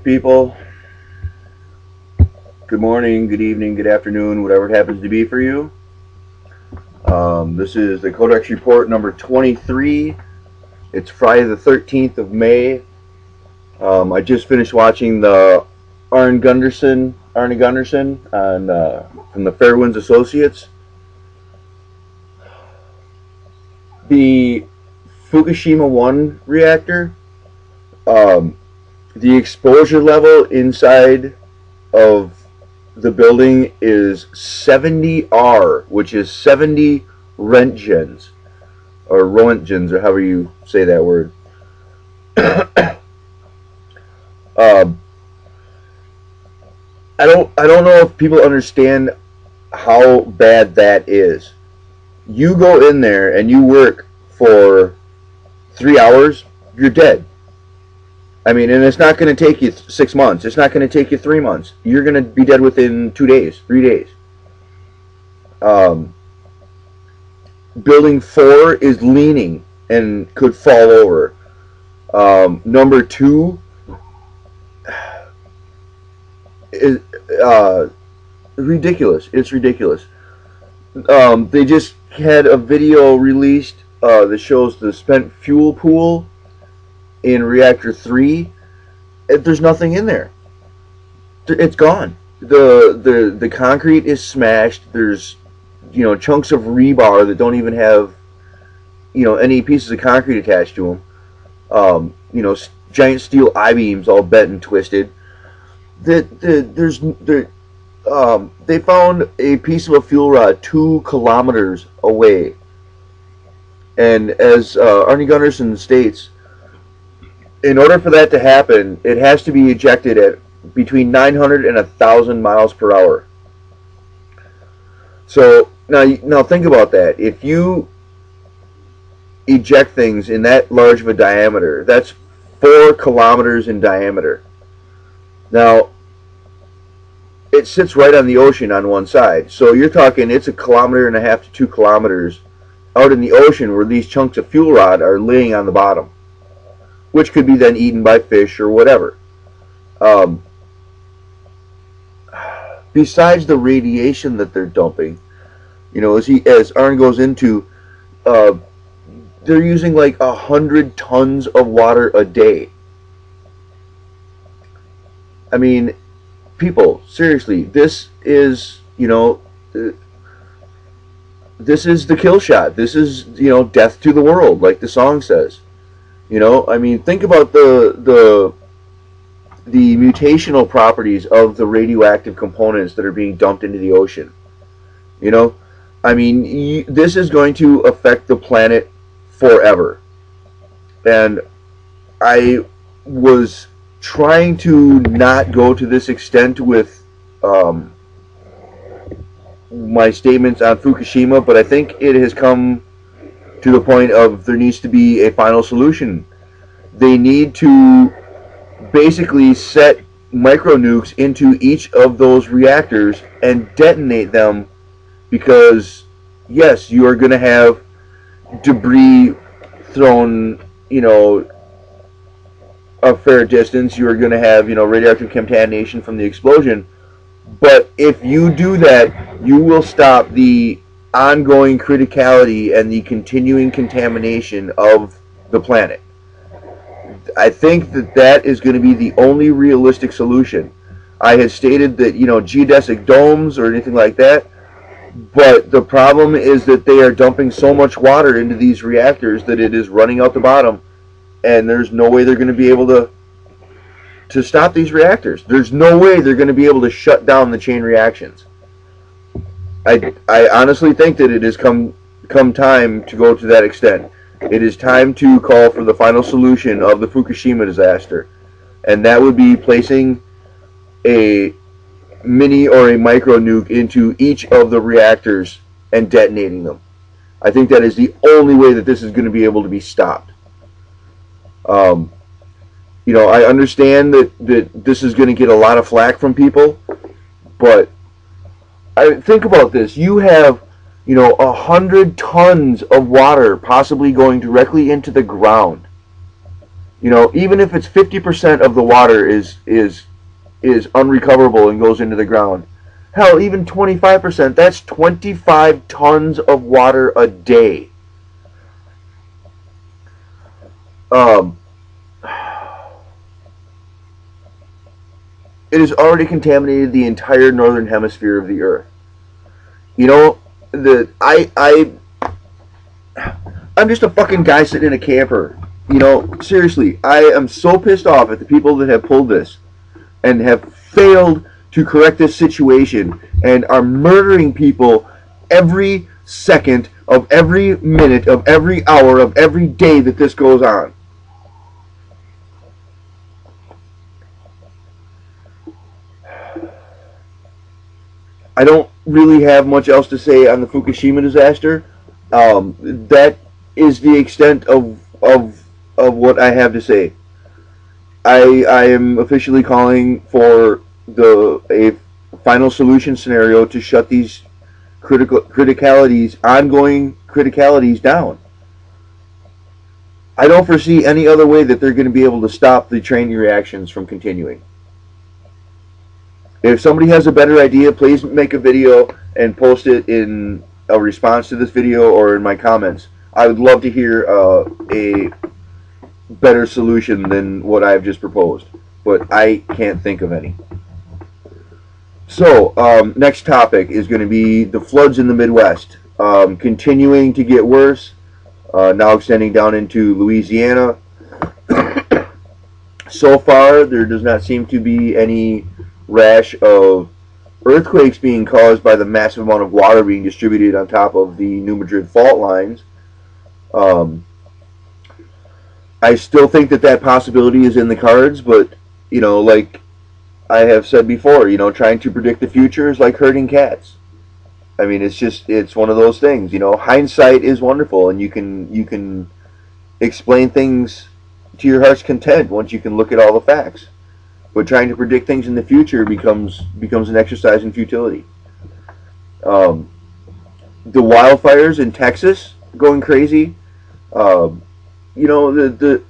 Alright, people. Good morning, good evening, good afternoon, whatever it happens to be for you. This is the CodeX Report number 23. It's Friday the 13th of May. I just finished watching the Aarn Gunderson on, from the Fairwin Associates. The Fukushima 1 reactor, the exposure level inside of the building is 70 R, which is 70 Roentgens, or Roentgens, or however you say that word. I don't know if people understand how bad that is. You go in there and you work for 3 hours, you're dead. I mean, and it's not going to take you 6 months. It's not going to take you 3 months. You're going to be dead within 2 days, 3 days. Building 4 is leaning and could fall over. Number 2 is ridiculous. It's ridiculous. They just had a video released that shows the spent fuel pool in reactor 3. There's nothing in there. It's gone. The concrete is smashed. There's, chunks of rebar that don't even have, any pieces of concrete attached to them. Giant steel I-beams all bent and twisted. They found a piece of a fuel rod 2 kilometers away, and as Aarn Gunderson states, in order for that to happen, it has to be ejected at between 900 and 1,000 miles per hour. So now think about that. If you eject things in that large of a diameter, that's 4 kilometers in diameter. Now, it sits right on the ocean on one side. So you're talking it's 1.5 kilometers to 2 kilometers out in the ocean where these chunks of fuel rod are laying on the bottom, which could be then eaten by fish or whatever. Besides the radiation that they're dumping, as Aarn goes into, they're using like 100 tons of water a day. I mean, people, seriously, this is, this is the kill shot. This is, death to the world, like the song says. I mean, think about the mutational properties of the radioactive components that are being dumped into the ocean. I mean, this is going to affect the planet forever. And I was trying to not go to this extent with my statements on Fukushima, but I think it has come to the point of there needs to be a final solution. They need to basically set micro nukes into each of those reactors and detonate them, because yes, you are going to have debris thrown, a fair distance. You are going to have, radioactive contamination from the explosion. But if you do that, you will stop the ongoing criticality and the continuing contamination of the planet. I think that is going to be the only realistic solution. I had stated that, geodesic domes or anything like that, but the problem is that they are dumping so much water into these reactors that it is running out the bottom, and there's no way they're going to be able to stop these reactors. There's no way they're going to be able to shut down the chain reactions. I honestly think that it has come time to go to that extent. It is time to call for the final solution of the Fukushima disaster, and that would be placing a mini or a micro nuke into each of the reactors and detonating them. I think that is the only way that this is going to be able to be stopped. I understand that this is going to get a lot of flack from people, but think about this. You have, 100 tons of water possibly going directly into the ground. You know, even if it's 50% of the water is unrecoverable and goes into the ground. Hell, even 25%, that's 25 tons of water a day. It has already contaminated the entire northern hemisphere of the earth. You know, I'm just a fucking guy sitting in a camper. You know, seriously, I am so pissed off at the people that have pulled this and have failed to correct this situation and are murdering people every second of every minute of every hour of every day that this goes on. I don't really have much else to say on the Fukushima disaster. That is the extent of what I have to say. I am officially calling for a final solution scenario to shut these ongoing criticalities down. I don't foresee any other way that they're going to be able to stop the chain reactions from continuing. If somebody has a better idea, please make a video and post it in a response to this video or in my comments. I would love to hear a better solution than what I've just proposed, but I can't think of any. So, next topic is going to be the floods in the Midwest, continuing to get worse, now extending down into Louisiana. So far, there does not seem to be any rash of earthquakes being caused by the massive amount of water being distributed on top of the new Madrid Fault lines. I still think that possibility is in the cards, but, you know, like I have said before, you know, trying to predict the future is like herding cats. I mean, it's one of those things, you know, hindsight is wonderful, and you can explain things to your heart's content once you can look at all the facts. But trying to predict things in the future becomes an exercise in futility. The wildfires in Texas going crazy. You know, the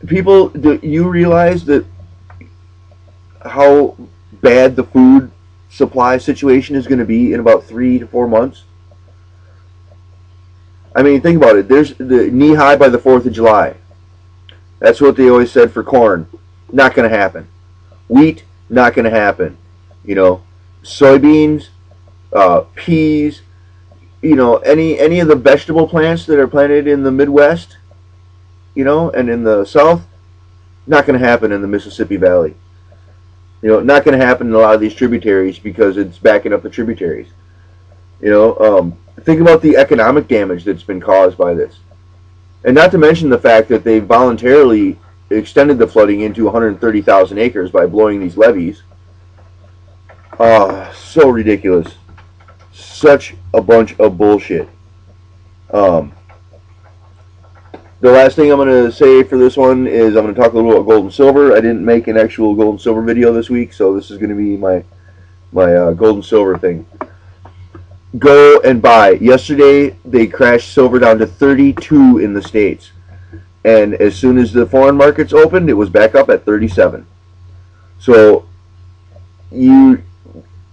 people. You realize that how bad the food supply situation is going to be in about 3 to 4 months. I mean, think about it. There's the knee high by the 4th of July. That's what they always said for corn. Not going to happen. Wheat, not going to happen. You know, soybeans, peas, you know, any of the vegetable plants that are planted in the Midwest, you know, and in the South, not going to happen in the Mississippi Valley. You know, not going to happen in a lot of these tributaries because it's backing up the tributaries. You know, think about the economic damage that's been caused by this. And not to mention the fact that they voluntarily extended the flooding into 130,000 acres by blowing these levees. So ridiculous. Such a bunch of bullshit. The last thing I'm going to say for this one is I'm going to talk a little about gold and silver. I didn't make an actual gold and silver video this week, so this is going to be my gold and silver thing. Go and buy. Yesterday, they crashed silver down to 32 in the States. And as soon as the foreign markets opened, it was back up at 37. So, I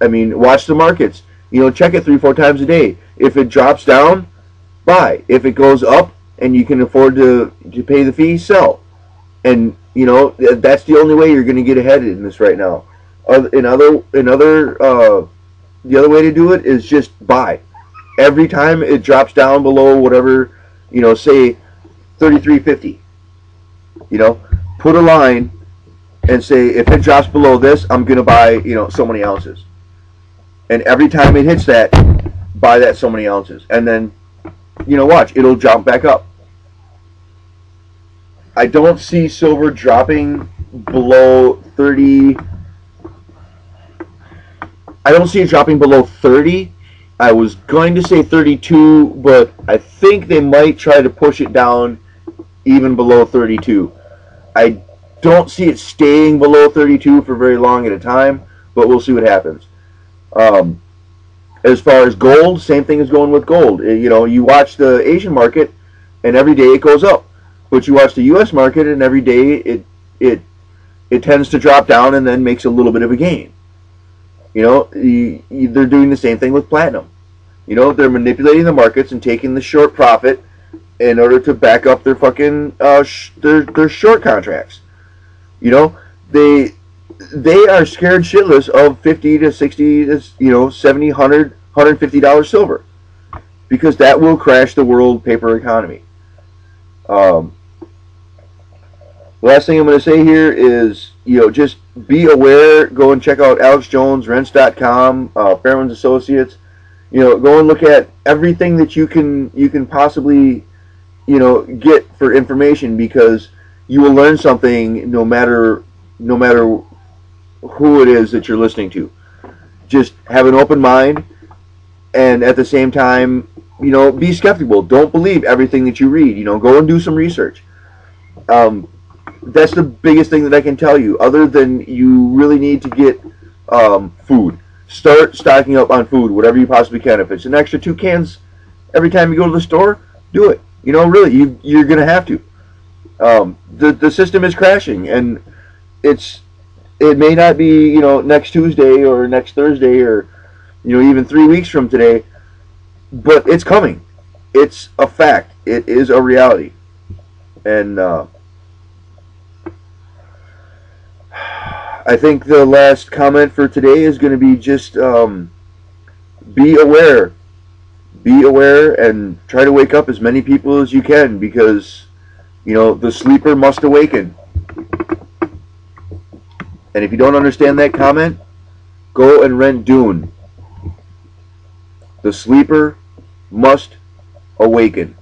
mean, watch the markets. You know, check it 3-4 times a day. If it drops down, buy. If it goes up and you can afford to pay the fee, sell. And, you know, that's the only way you're going to get ahead in this right now. The other way to do it is just buy. Every time it drops down below whatever, you know, say 33.50. You know, put a line and say, if it drops below this, I'm going to buy, you know, so many ounces. And every time it hits that, buy that so many ounces. And then, you know, watch, it'll jump back up. I don't see silver dropping below 30. I don't see it dropping below 30. I was going to say 32, but I think they might try to push it down even below 32. I don't see it staying below 32 for very long at a time, but we'll see what happens. As far as gold, same thing is going with gold. You know, you watch the Asian market, and every day it goes up. But you watch the U.S. market, and every day it tends to drop down and then makes a little bit of a gain. You know, they're doing the same thing with platinum. You know, they're manipulating the markets and taking the short profit in order to back up their fucking their short contracts. You know, they are scared shitless of 50 to 60 to, you know, 70, 100, $150 silver, because that will crash the world paper economy. Last thing I'm going to say here is, you know, just be aware. Go and check out Alex Jones, Rents.com, Fairwin Associates. You know, go and look at everything that you can possibly, you know, get for information, because you will learn something no matter who it is that you're listening to. Just have an open mind, and at the same time, you know, be skeptical. Don't believe everything that you read. You know, go and do some research. That's the biggest thing that I can tell you, other than you really need to get food. Start stocking up on food, whatever you possibly can. If it's an extra 2 cans every time you go to the store, do it. You know, really, you're going to have to. The system is crashing, and it may not be, you know, next Tuesday or next Thursday or, you know, even 3 weeks from today, but it's coming. It's a fact. It is a reality. And I think the last comment for today is going to be just be aware. Be aware and try to wake up as many people as you can, because, you know, the sleeper must awaken. And if you don't understand that comment, go and rent Dune. The sleeper must awaken.